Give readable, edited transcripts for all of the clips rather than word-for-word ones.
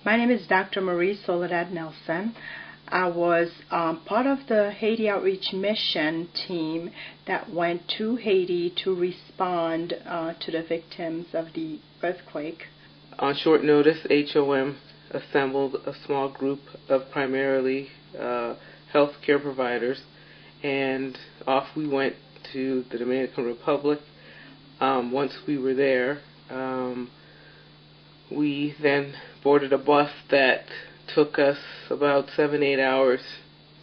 My name is Dr. Marie Soledad Nelson. I was part of the Haiti Outreach Mission team that went to Haiti to respond to the victims of the earthquake. On short notice, HOM assembled a small group of primarily healthcare providers, and off we went to the Dominican Republic. Once we were there, we then boarded a bus that took us about 7-8 hours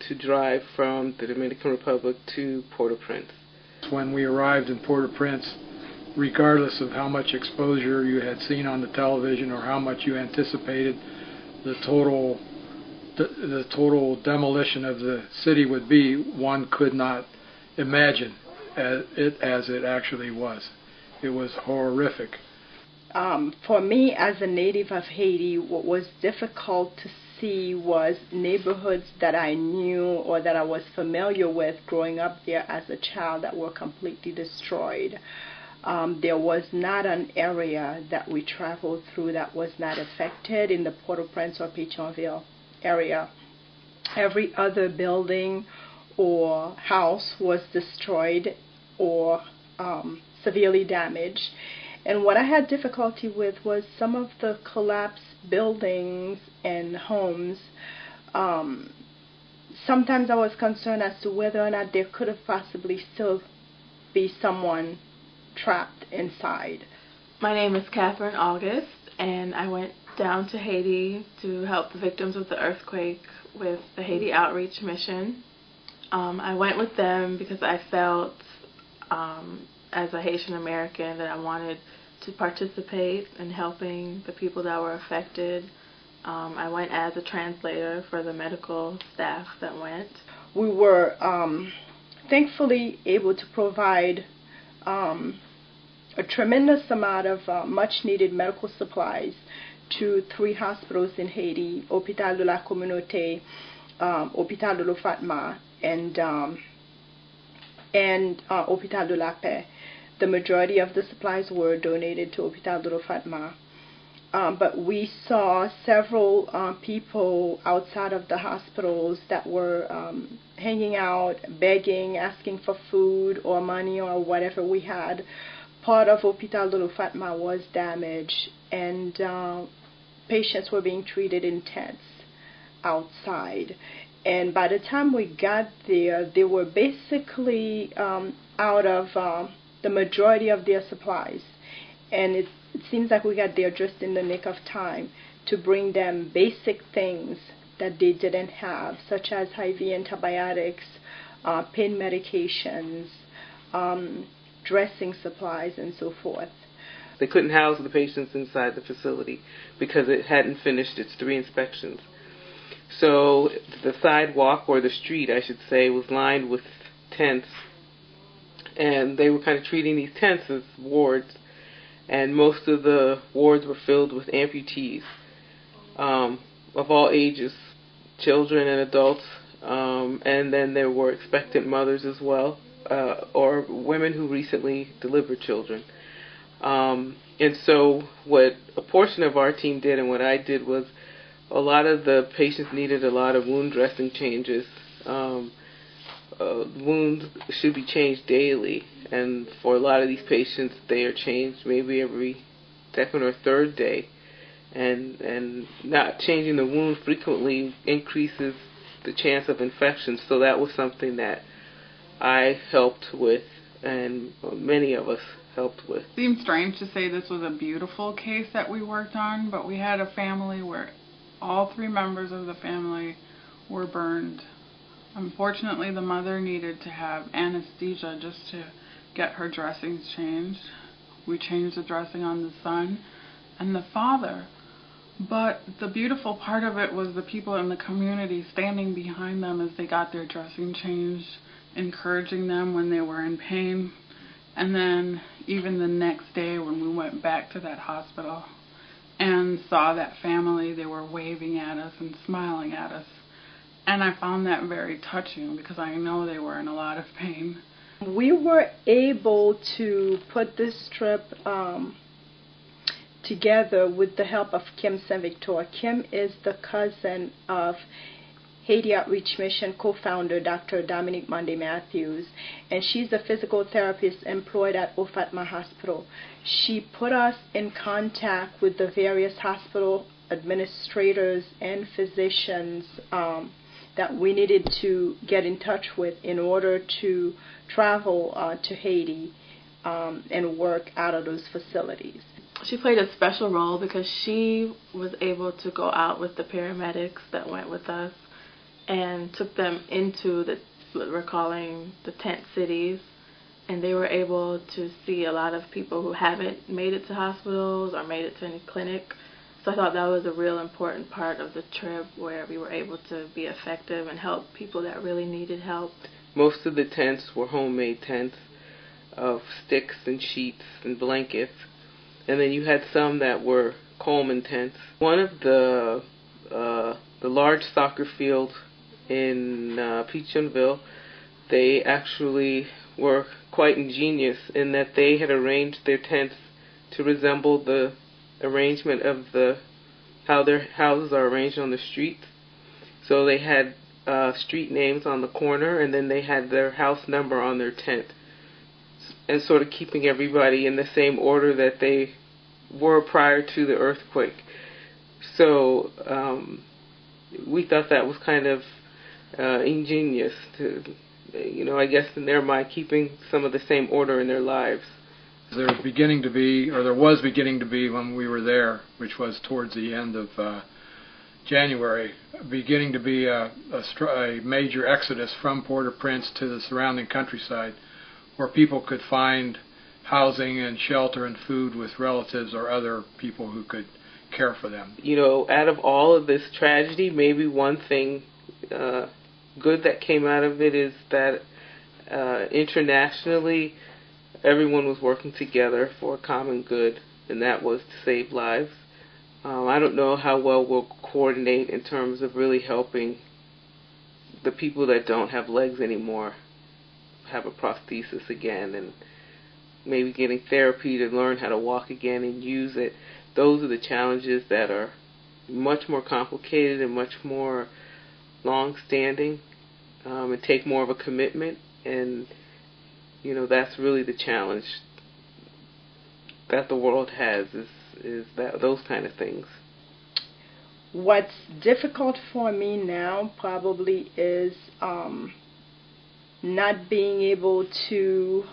to drive from the Dominican Republic to Port-au-Prince. When we arrived in Port-au-Prince, regardless of how much exposure you had seen on the television or how much you anticipated the total demolition of the city would be, one could not imagine it as it actually was. It was horrific. For me, as a native of Haiti, what was difficult to see was neighborhoods that I knew or that I was familiar with growing up there as a child that were completely destroyed. There was not an area that we traveled through that was not affected in the Port-au-Prince or Pétionville area. Every other building or house was destroyed or severely damaged. And what I had difficulty with was some of the collapsed buildings and homes. Sometimes I was concerned as to whether or not there could have possibly still be someone trapped inside. My name is Catherine August, and I went down to Haiti to help the victims of the earthquake with the Haiti Outreach Mission. I went with them because I felt as a Haitian American that I wanted to participate in helping the people that were affected. I went as a translator for the medical staff that went. We were thankfully able to provide a tremendous amount of much needed medical supplies to 3 hospitals in Haiti: Hôpital de la Communauté, Hôpital de l'Fatma, and Hôpital de la Paix. The majority of the supplies were donated to Hôpital de l'Fatma. But we saw several people outside of the hospitals that were hanging out, begging, asking for food or money or whatever we had. Part of Hôpital de l'Fatma was damaged, and patients were being treated in tents outside. And by the time we got there, they were basically out of the majority of their supplies. And it seems like we got there just in the nick of time to bring them basic things that they didn't have, such as IV antibiotics, pain medications, dressing supplies, and so forth. They couldn't house the patients inside the facility because it hadn't finished its 3 inspections. So the sidewalk, or the street I should say, was lined with tents, and they were kind of treating these tents as wards, and most of the wards were filled with amputees of all ages, children and adults, and then there were expectant mothers as well, or women who recently delivered children. And so what a portion of our team did and what I did was, a lot of the patients needed a lot of wound dressing changes. Wounds should be changed daily, and for a lot of these patients they are changed maybe every 2nd or 3rd day, and not changing the wound frequently increases the chance of infection. So that was something that I helped with, and many of us helped with. It seems strange to say this was a beautiful case that we worked on, but we had a family where all 3 members of the family were burned. Unfortunately, the mother needed to have anesthesia just to get her dressings changed. We changed the dressing on the son and the father. But the beautiful part of it was the people in the community standing behind them as they got their dressing changed, encouraging them when they were in pain. And then even the next day when we went back to that hospital and saw that family, they were waving at us and smiling at us. And I found that very touching because I know they were in a lot of pain. We were able to put this trip together with the help of Kim Saint Victor. Kim is the cousin of Haiti Outreach Mission co-founder Dr. Dominique Monday Matthews, and she's a physical therapist employed at Ofatma Hospital. She put us in contact with the various hospital administrators and physicians that we needed to get in touch with in order to travel to Haiti and work out of those facilities. She played a special role because she was able to go out with the paramedics that went with us and took them into what we're calling the tent cities, and they were able to see a lot of people who haven't made it to hospitals or made it to any clinic. So I thought that was a real important part of the trip, where we were able to be effective and help people that really needed help. Most of the tents were homemade tents of sticks and sheets and blankets, and then you had some that were Coleman tents. One of the large soccer fields in Petionville, they actually were quite ingenious in that they had arranged their tents to resemble the arrangement of how their houses are arranged on the streets. So they had street names on the corner, and then they had their house number on their tent, and sort of keeping everybody in the same order that they were prior to the earthquake. So we thought that was kind of ingenious to, I guess in their mind, keeping some of the same order in their lives. There was beginning to be when we were there, which was towards the end of January, beginning to be a major exodus from Port-au-Prince to the surrounding countryside, where people could find housing and shelter and food with relatives or other people who could care for them. Out of all of this tragedy, maybe one thing good that came out of it is that internationally everyone was working together for a common good, and that was to save lives. I don't know how well we'll coordinate in terms of really helping the people that don't have legs anymore have a prosthesis again, and maybe getting therapy to learn how to walk again and use it. Those are the challenges that are much more complicated and much more long-standing, and take more of a commitment, and that's really the challenge that the world has, is that those kind of things. What's difficult for me now probably is not being able to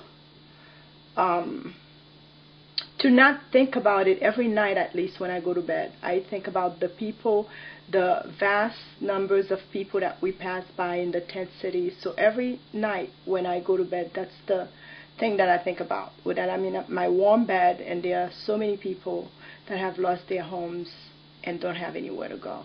not think about it every night, at least when I go to bed. I think about the people, the vast numbers of people that we pass by in the tent cities. So every night when I go to bed, that's the thing that I think about. With that, I'm in my warm bed, and there are so many people that have lost their homes and don't have anywhere to go.